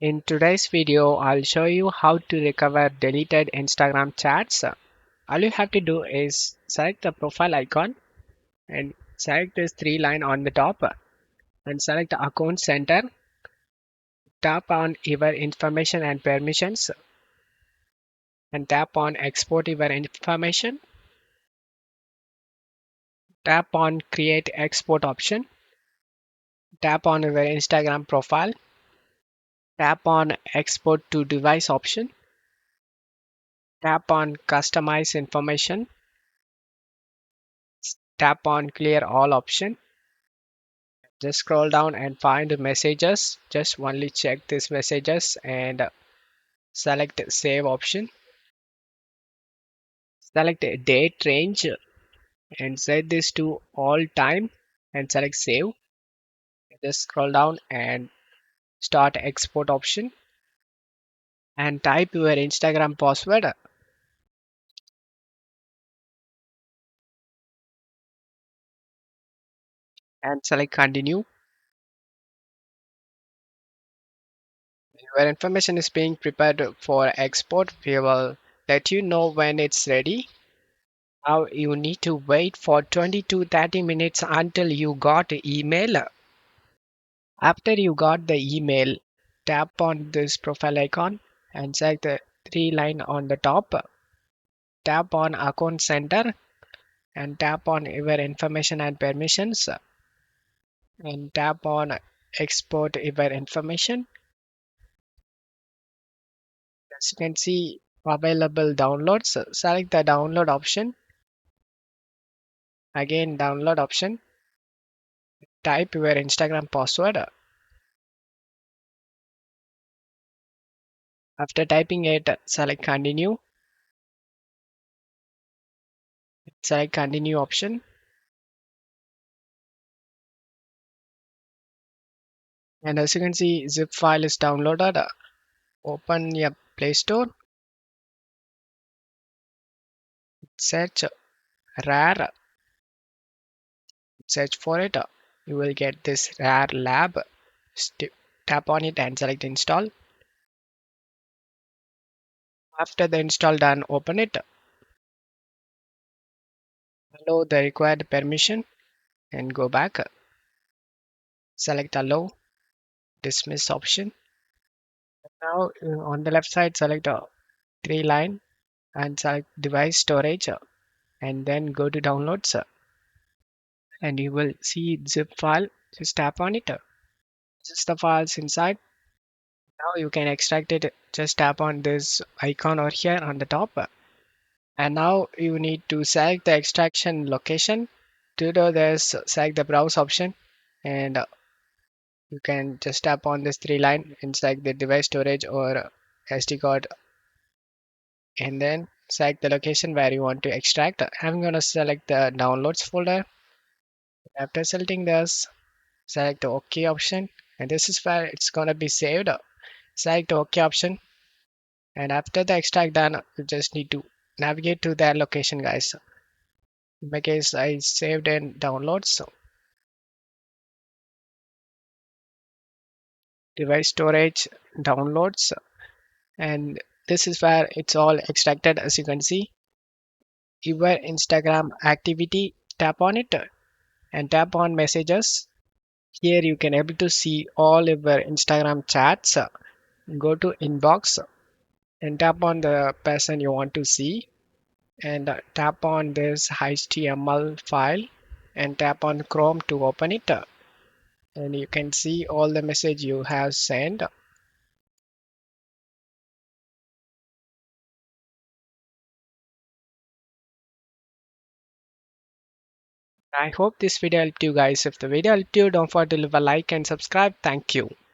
In today's video, I'll show you how to recover deleted Instagram chats. All you have to do is select the profile icon and select this three line on the top and select the account center. Tap on your information and permissions and tap on export your information. Tap on create export option. Tap on your Instagram profile. Tap on export to device option. Tap on customize information. Tap on clear all option. Just scroll down and find messages. Just only check these messages and select save option. Select date range and set this to all time and select save. Just scroll down and start export option and type your Instagram password and select continue. Your information is being prepared for export. We will let you know when it's ready. Now you need to wait for 20 to 30 minutes until you got email. After you got the email, tap on this profile icon and select the three line on the top. Tap on account center and tap on your information and permissions and tap on export your information. As you can see available downloads, select the download option. Again download option. Type your Instagram password. After typing it, select continue. Select continue option. And as you can see, zip file is downloaded. Open your Play Store, search rare, search for it. You will get this rare lab. Tap on it and select install. After the install done, open it. Allow the required permission and go back. Select allow, dismiss option. Now on the left side, select three line and select device storage and then go to downloads and you will see zip file. Just tap on it. This is the files inside. Now you can extract it. Just tap on this icon over here on the top. And now you need to select the extraction location. To do this, select the browse option and you can just tap on this three line and select the device storage or SD card and then select the location where you want to extract. I'm going to select the downloads folder. After selecting this, select the OK option and this is where it's going to be saved. Select the OK option and after the extract done, you just need to navigate to their location, guys. In my case, I saved in downloads, so device storage, downloads, and this is where it's all extracted. As you can see, your Instagram activity, tap on it and tap on messages. Here you can able to see all your Instagram chats. Go to inbox and tap on the person you want to see and tap on this HTML file and tap on Chrome to open it and you can see all the message you have sent. I hope this video helped you guys. If the video helped you, don't forget to leave a like and subscribe. Thank you.